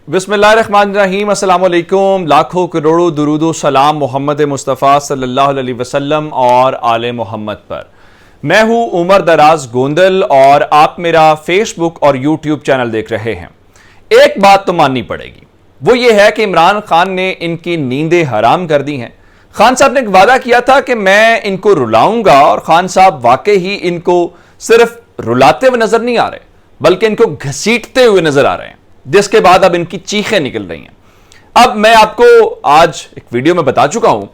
बिस्मिल्लाहिर्रहमानिर्रहीम, अस्सलाम वालेकुम। लाखों करोड़ों दुरूदो सलाम मोहम्मद मुस्तफ़ा सल्लल्लाहु अलैहि वसल्लम और आले मोहम्मद पर। मैं हूं उमर दराज गोंदल और आप मेरा फेसबुक और यूट्यूब चैनल देख रहे हैं। एक बात तो माननी पड़ेगी, वो ये है कि इमरान खान ने इनकी नींदें हराम कर दी हैं। खान साहब ने एक वादा किया था कि मैं इनको रुलाऊंगा, और खान साहब वाकई ही इनको सिर्फ रुलाते हुए नजर नहीं आ रहे बल्कि इनको घसीटते हुए नजर आ रहे हैं, जिसके बाद अब इनकी चीखें निकल रही हैं। अब मैं आपको आज एक वीडियो में बता चुका हूं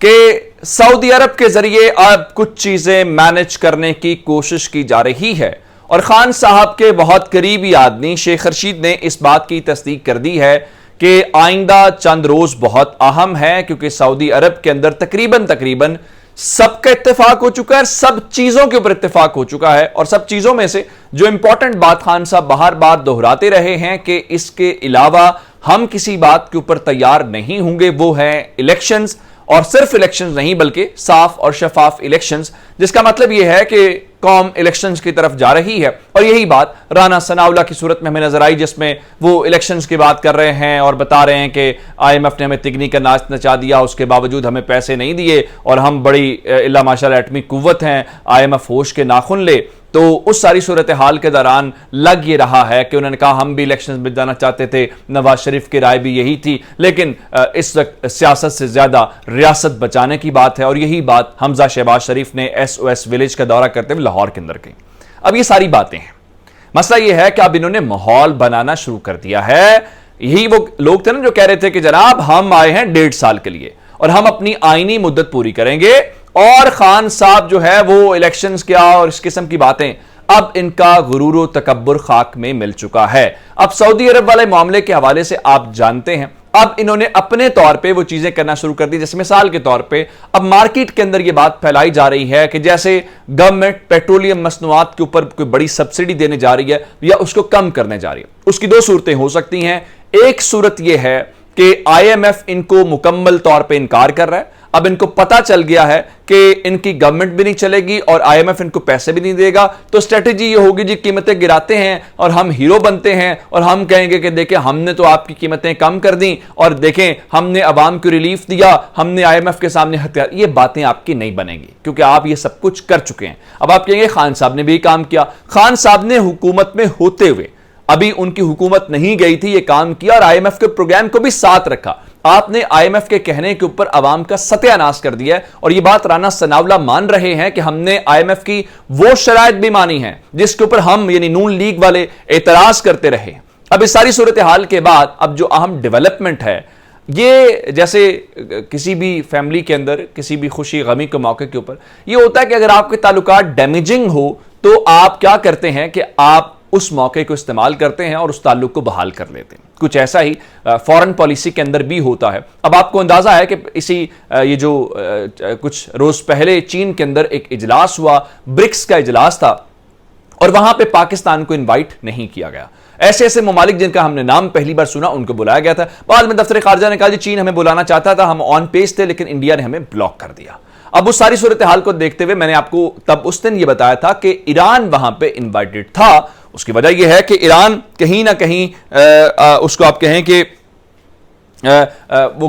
कि सऊदी अरब के जरिए अब कुछ चीजें मैनेज करने की कोशिश की जा रही है, और खान साहब के बहुत करीबी आदमी शेख रशीद ने इस बात की तस्दीक कर दी है कि आइंदा चंद रोज बहुत अहम है, क्योंकि सऊदी अरब के अंदर तकरीबन सबका इत्तेफाक हो चुका है, सब चीजों के ऊपर इत्तेफाक हो चुका है। और सब चीजों में से जो इंपॉर्टेंट बात खान साहब बार बार दोहराते रहे हैं कि इसके अलावा हम किसी बात के ऊपर तैयार नहीं होंगे, वो है इलेक्शंस। और सिर्फ इलेक्शंस नहीं बल्कि साफ और शफाफ इलेक्शंस, जिसका मतलब यह है कि कौम इलेक्शंस की तरफ जा रही है। और यही बात राना सनाउल्लाह की सूरत में हमें नजर आई, जिसमें वो इलेक्शंस की बात कर रहे हैं और बता रहे हैं कि IMF ने हमें तिगनी का नाच नचा दिया, उसके बावजूद हमें पैसे नहीं दिए, और हम बड़ी इल्ला माशाल्लाह एटमी कुव्वत हैं, IMF होश के नाखुन ले। तो उस सारी सूरत हाल के दौरान लग ये रहा है कि उन्होंने कहा हम भी इलेक्शंस में जाना चाहते थे, नवाज शरीफ की राय भी यही थी, लेकिन इस वक्त सियासत से ज्यादा रियासत बचाने की बात है। और यही बात हमजा शहबाज शरीफ ने SOS विलेज का दौरा करते हुए लाहौर के अंदर कही। अब ये सारी बातें हैं, मसला ये है कि अब इन्होंने माहौल बनाना शुरू कर दिया है। यही वो लोग थे ना जो कह रहे थे कि जनाब हम आए हैं 1.5 साल के लिए और हम अपनी आईनी मुद्दत पूरी करेंगे, और खान साहब जो है वो इलेक्शंस क्या और इस किस्म की बातें, अब इनका गुरूर व तकब्बुर खाक में मिल चुका है। अब सऊदी अरब वाले मामले के हवाले से आप जानते हैं, अब इन्होंने अपने तौर पे वो चीजें करना शुरू कर दी। जैसे मिसाल के तौर पे अब मार्केट के अंदर ये बात फैलाई जा रही है कि जैसे गवर्नमेंट पेट्रोलियम मसनूआत के ऊपर कोई बड़ी सब्सिडी देने जा रही है या उसको कम करने जा रही है। उसकी दो सूरतें हो सकती हैं। एक सूरत यह है कि IMF इनको मुकम्मल तौर पर इनकार कर रहा है। अब इनको पता चल गया है कि इनकी गवर्नमेंट भी नहीं चलेगी और IMF इनको पैसे भी नहीं देगा, तो स्ट्रेटेजी ये होगी जी कीमतें गिराते हैं और हम हीरो बनते हैं और हम कहेंगे कि देखें हमने तो आपकी कीमतें कम कर दी और देखें हमने अवाम को रिलीफ दिया, हमने IMF के सामने हथियार। ये बातें आपकी नहीं बनेंगी क्योंकि आप ये सब कुछ कर चुके हैं। अब आप कहेंगे खान साहब ने भी काम किया। खान साहब ने हुकूमत में होते हुए, अभी उनकी हुकूमत नहीं गई थी, ये काम किया और IMF के प्रोग्राम को भी साथ रखा। आपने IMF के कहने के ऊपर अवाम का सत्यानाश कर दिया है, और यह बात राना सनाउल्लाह मान रहे हैं कि हमने IMF की वो शराइत भी मानी है जिसके ऊपर हम यानी नून लीग वाले एतराज करते रहे। अब इस सारी सूरत हाल के बाद अब जो अहम डेवलपमेंट है, ये जैसे किसी भी फैमिली के अंदर किसी भी खुशी गमी के मौके के ऊपर यह होता है कि अगर आपके ताल्लुकात डैमेजिंग हो तो आप क्या करते हैं कि आप उस मौके को इस्तेमाल करते हैं और उस ताल्लुक को बहाल कर लेते हैं। कुछ ऐसा ही फॉरेन पॉलिसी के अंदर भी होता है। अब आपको अंदाजा है कि इसी ये जो कुछ रोज पहले चीन के अंदर एक इजलास हुआ, ब्रिक्स का इजलास था, और वहां पे पाकिस्तान को इनवाइट नहीं किया गया। ऐसे ऐसे ममालिक जिनका हमने नाम पहली बार सुना उनको बुलाया गया था। बाद में दफ्तर खारजा ने कहा जी चीन हमें बुलाना चाहता था, हम ऑन पेज थे, लेकिन इंडिया ने हमें ब्लॉक कर दिया। अब उस सारी सूरत हाल को देखते हुए मैंने आपको तब उस दिन यह बताया था कि ईरान वहां पे इनवाइटेड था। उसकी वजह यह है कि ईरान कहीं ना कहीं उसको आप कहें कि वो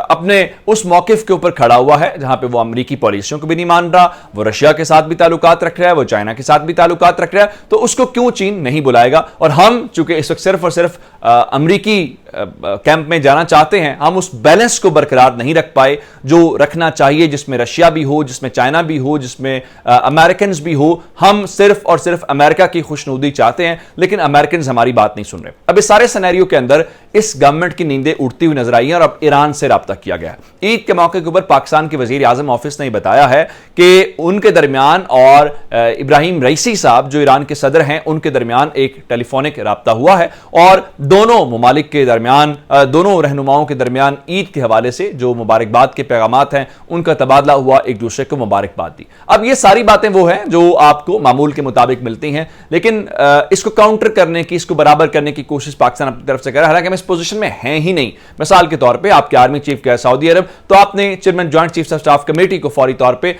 अपने उस मौकिफ के ऊपर खड़ा हुआ है जहां पे वो अमेरिकी पॉलिसियों को भी नहीं मान रहा, वो रशिया के साथ भी ताल्लुकात रख रहा है, वो चाइना के साथ भी ताल्लुकात रख रहा है, तो उसको क्यों चीन नहीं बुलाएगा। और हम चूंकि इस वक्त सिर्फ और सिर्फ अमेरिकी कैंप में जाना चाहते हैं, हम उस बैलेंस को बरकरार नहीं रख पाए जो रखना चाहिए, जिसमें रशिया भी हो, जिसमें चाइना भी हो, जिसमें अमेरिकन भी हो। हम सिर्फ और सिर्फ अमेरिका की खुशनुदी चाहते हैं, लेकिन अमेरिकन हमारी बात नहीं सुन रहे। अब इस सारे सिनेरियो के अंदर इस गवर्नमेंट की नींदें उड़ती हुई नजर आई हैं और अब ईरान से राब्ता किया गया है। ईद के मौके के ऊपर पाकिस्तान के वजीर आजम ऑफिस ने बताया है कि उनके दरमियान और इब्राहिम रईसी साहब जो ईरान के सदर हैं उनके दरमियान एक टेलीफोनिक राब्ता हुआ है, और दोनों ममालिक के दरमियान, दोनों रहनुमाओं के दरमियान ईद के हवाले से जो मुबारकबाद के पैगामात हैं उनका तबादला हुआ, एक दूसरे को मुबारकबाद दी। अब ये सारी बातें वो हैं जो आपको मामूल के मुताबिक मिलती हैं, लेकिन इसको काउंटर करने की, इसको बराबर करने की कोशिश पाकिस्तान अपनी तरफ से कर रहा है। हालांकि हम इस पोजीशन में हैं ही नहीं। मिसाल के तौर पे आपके आर्मी चीफ क्या है सऊदी अरब, तो आपने chairman joint chief of staff committee को फौरी तौर पे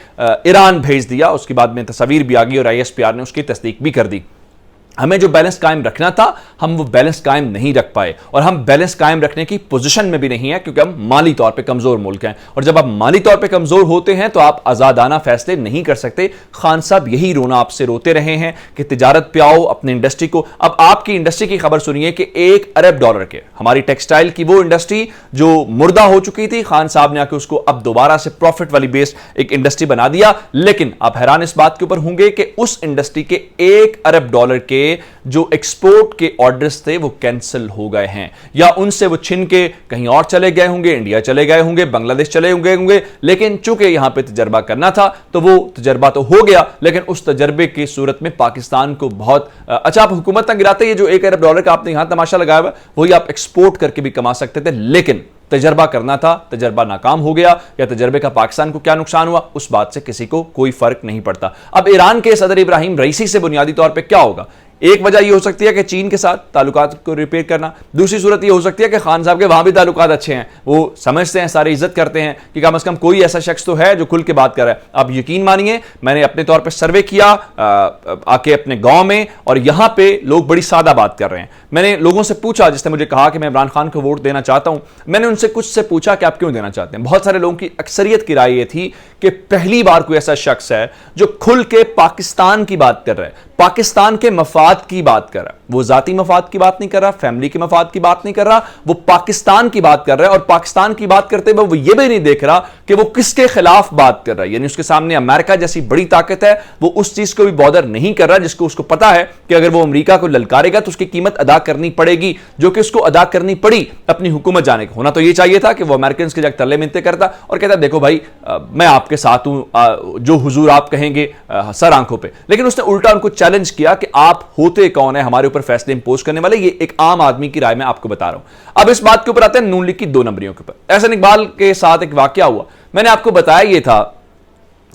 ईरान भेज दिया। उसके बाद में तस्वीर भी आ गई और ISPR ने उसकी तस्दीक भी कर दी। हमें जो बैलेंस कायम रखना था हम वो बैलेंस कायम नहीं रख पाए, और हम बैलेंस कायम रखने की पोजीशन में भी नहीं है क्योंकि हम माली तौर पे कमजोर मुल्क हैं। और जब आप माली तौर पे कमजोर होते हैं तो आप आजादाना फैसले नहीं कर सकते। खान साहब यही रोना आपसे रोते रहे हैं कि तिजारत पे आओ, अपनी इंडस्ट्री को। अब आपकी इंडस्ट्री की खबर सुनिए कि $1 अरब के हमारी टेक्सटाइल की वो इंडस्ट्री जो मुर्दा हो चुकी थी, खान साहब ने आके उसको अब दोबारा से प्रॉफिट वाली बेस्ड एक इंडस्ट्री बना दिया। लेकिन आप हैरान इस बात के ऊपर होंगे कि उस इंडस्ट्री के $1 अरब के जो एक्सपोर्ट के ऑर्डर्स थे वो कैंसिल हो गए हैं, या उनसे वो छिन के कहीं और चले गए होंगे, इंडिया चले गए होंगे, बांग्लादेश चले होंगे। लेकिन चूंकि यहां पे तजर्बा करना था तो वो तजर्बा तो हो गया, लेकिन उस तजर्बे की सूरत में पाकिस्तान को बहुत अच्छा आप हुकूमत तक गिराते। ये जो $1 अरब का आपने यहां तमाशा लगाया हुआ वही आप एक्सपोर्ट करके भी कमा सकते थे, लेकिन तजर्बा करना था, तजर्बा नाकाम हो गया। या तजर्बे का पाकिस्तान को क्या नुकसान हुआ उस बात से किसी को कोई फर्क नहीं पड़ता। अब ईरान के सदर इब्राहिम रईसी से बुनियादी तौर पर क्या होगा? एक वजह यह हो सकती है कि चीन के साथ ताल्लुकात को रिपेयर करना, दूसरी सूरत यह हो सकती है कि खान साहब के वहां भी ताल्लुकात अच्छे हैं, वो समझते हैं, सारी इज्जत करते हैं कि कम से कम कोई ऐसा शख्स तो है जो खुल के बात कर रहा है। आप यकीन मानिए, मैंने अपने तौर पर सर्वे किया आके अपने गांव में, और यहां पे लोग बड़ी सादा बात कर रहे हैं। मैंने लोगों से पूछा, जिसने मुझे कहा कि मैं इमरान खान को वोट देना चाहता हूं, मैंने उनसे कुछ से पूछा कि आप क्यों देना चाहते हैं। बहुत सारे लोगों की अक्सरियत की राय यह थी कि पहली बार कोई ऐसा शख्स है जो खुल के पाकिस्तान की बात कर रहा है, पाकिस्तान के मफाद की बात कर रहा है। वो जाती मफाद की बात नहीं कर रहा, फैमिली के मफाद की बात नहीं कर रहा, वो पाकिस्तान की बात कर रहा है। और पाकिस्तान की बात करते हुए वो ये भी नहीं देख रहा कि वो किसके खिलाफ बात कर रहा है। यानी उसके सामने अमेरिका जैसी बड़ी ताकत है, वो उस चीज को भी बॉदर नहीं कर रहा जिसको उसको पता है कि अगर वो अमेरिका को ललकारेगा तो उसकी कीमत अदा करनी पड़ेगी, जो कि उसको अदा करनी पड़ी अपनी हुकूमत जाने का। होना तो ये चाहिए था कि वो अमेरिकन के जगह तरले मिनते करता और कहता देखो भाई मैं आपके साथ हूं, जो हुजूर आप कहेंगे सर आंखों पे। लेकिन उसने उल्टा उनको चैलेंज किया कि आप होते कौन है हमारे ऊपर फैसले इंपोज करने वाले। ये एक आम आदमी की राय में आपको बता रहा हूं। अब इस बात के ऊपर आते हैं नून लीग की 2 नंबरियों के ऊपर। एहसन इकबाल के साथ एक वाकया हुआ, मैंने आपको बताया ये था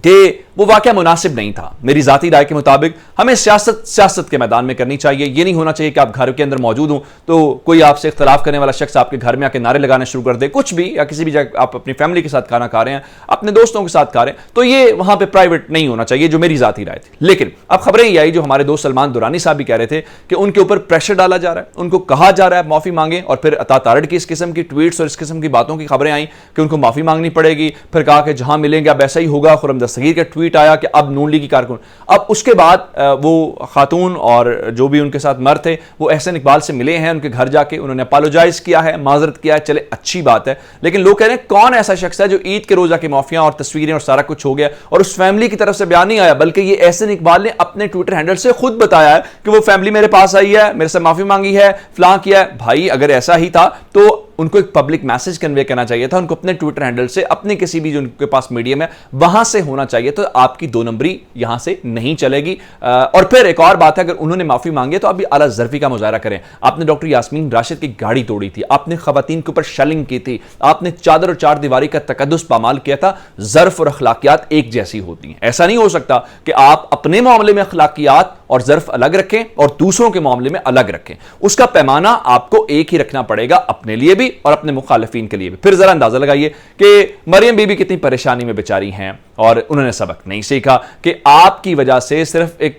कि वो वाकया मुनासिब नहीं था। मेरी जाती राय के मुताबिक हमें सियासत के मैदान में करनी चाहिए। ये नहीं होना चाहिए कि आप घर के अंदर मौजूद हो तो कोई आपसे इख्तलाफ करने वाला शख्स आपके घर में आके नारे लगाने शुरू कर दे, कुछ भी, या किसी भी जगह आप अपनी फैमिली के साथ खाना खा रहे हैं, अपने दोस्तों के साथ खा रहे हैं, तो ये वहां पे प्राइवेट नहीं होना चाहिए, जो मेरी जाती राय थी। लेकिन अब खबरें ये आई, जो हमारे दोस्त सलमान दुरानी साहब भी कह रहे थे कि उनके ऊपर प्रेशर डाला जा रहा है, उनको कहा जा रहा है माफी मांगे, और फिर अतातारड़ की इस किस्म की ट्वीट्स और इस किस्म की बातों की खबरें आई कि उनको माफी मांगनी पड़ेगी। फिर कहा कि जहां मिलेंगे अब ऐसा ही होगा। खुर्रम दस्तगीर का ट्वीट आया कि अब नून लीग की कारकुन, अब उसके बाद वो खातून और जो भी उनके साथ मर्द थे वो एहसन इकबाल से मिले हैं, उनके घर जाके उन्होंने अपोलोजाइज किया है, माजरत किया है, चले अच्छी बात है। लेकिन लोग कह रहे हैं कौन ऐसा शख्स है जो ईद के रोजा की माफियां और तस्वीरें और सारा कुछ हो गया और उस फैमिली की तरफ से बयान नहीं आया, बल्कि ये एहसन इकबाल ने अपने ट्विटर हैंडल से खुद बताया है कि वो फैमिली मेरे पास आई है, मेरे से माफी मांगी है, फलां किया है। भाई अगर ऐसा ही था तो उनको एक पब्लिक मैसेज कन्वे करना चाहिए था, उनको अपने ट्विटर हैंडल से, अपने किसी भी जो उनके पास मीडियम है वहां से होना चाहिए। तो आपकी 2 नंबरी यहां से नहीं चलेगी। और फिर एक और बात है, अगर उन्होंने माफी मांगी तो आप भी आला ज़र्फी का मुजाहरा करें। आपने डॉक्टर यास्मीन राशिद की गाड़ी तोड़ी थी, आपने खवातीन के ऊपर शेलिंग की थी, आपने चादर और चार दीवारी का तकद्दुस पामाल किया था। ज़र्फ और अखलाकियात एक जैसी होती हैं। ऐसा नहीं हो सकता कि आप अपने मामले में अखलाकियात और ज़र्फ अलग रखें और दूसरों के मामले में अलग रखें। उसका पैमाना आपको एक ही रखना पड़ेगा, अपने लिए भी और अपने मुखालिफिन के लिए भी। फिर जरा अंदाजा लगाइए कि मरियम बीबी कितनी परेशानी में बेचारी हैं और उन्होंने सबक नहीं सीखा कि आपकी वजह से सिर्फ एक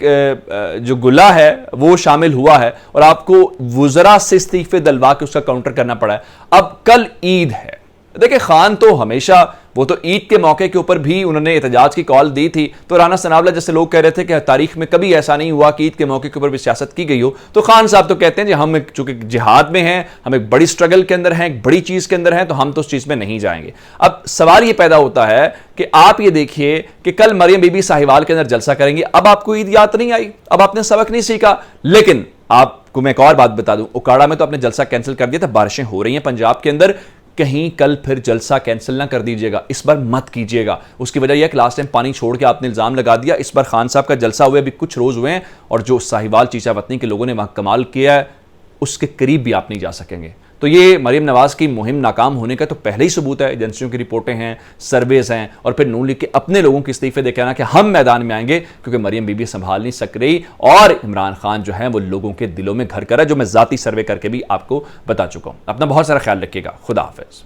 जो गुला है वो शामिल हुआ है और आपको वुज़रा से इस्तीफे दिलवा के उसका काउंटर करना पड़ा है। अब कल ईद है, देखिए खान तो हमेशा, वो तो ईद के मौके के ऊपर भी उन्होंने एहतजाज की कॉल दी थी। तो राना सनावला जैसे लोग कह रहे थे कि तारीख में कभी ऐसा नहीं हुआ कि ईद के मौके के ऊपर भी सियासत की गई हो, तो खान साहब तो कहते हैं कि हम चूंकि जिहाद में हैं, हम एक बड़ी स्ट्रगल के अंदर हैं, एक बड़ी चीज के अंदर हैं, तो हम तो उस चीज में नहीं जाएंगे। अब सवाल ये पैदा होता है कि आप ये देखिए कि कल मरियम बीबी साहिवाल के अंदर जलसा करेंगे। अब आपको ईद याद नहीं आई, अब आपने सबक नहीं सीखा। लेकिन आपको मैं एक और बात बता दूं, उकाड़ा में तो आपने जलसा कैंसिल कर दिया था, बारिशें हो रही हैं पंजाब के अंदर, कहीं कल फिर जलसा कैंसिल ना कर दीजिएगा, इस बार मत कीजिएगा। उसकी वजह यह कि लास्ट टाइम पानी छोड़ के आपने इल्जाम लगा दिया। इस बार खान साहब का जलसा हुए अभी कुछ रोज हुए हैं और जो साहिवाल चीचा वतनी के लोगों ने वहां कमाल किया है उसके करीब भी आप नहीं जा सकेंगे। तो ये मरियम नवाज की मुहिम नाकाम होने का तो पहले ही सबूत है। एजेंसियों की रिपोर्टें हैं, सर्वेज हैं, और फिर नून लीग के अपने लोगों के इस्तीफे देखे ना कि हम मैदान में आएंगे क्योंकि मरियम बीबी संभाल नहीं सक रही और इमरान खान जो है वो लोगों के दिलों में घर कर रहा है, जो मैं जाती सर्वे करके भी आपको बता चुका हूं। अपना बहुत सारा ख्याल रखिएगा। खुदा हाफिज।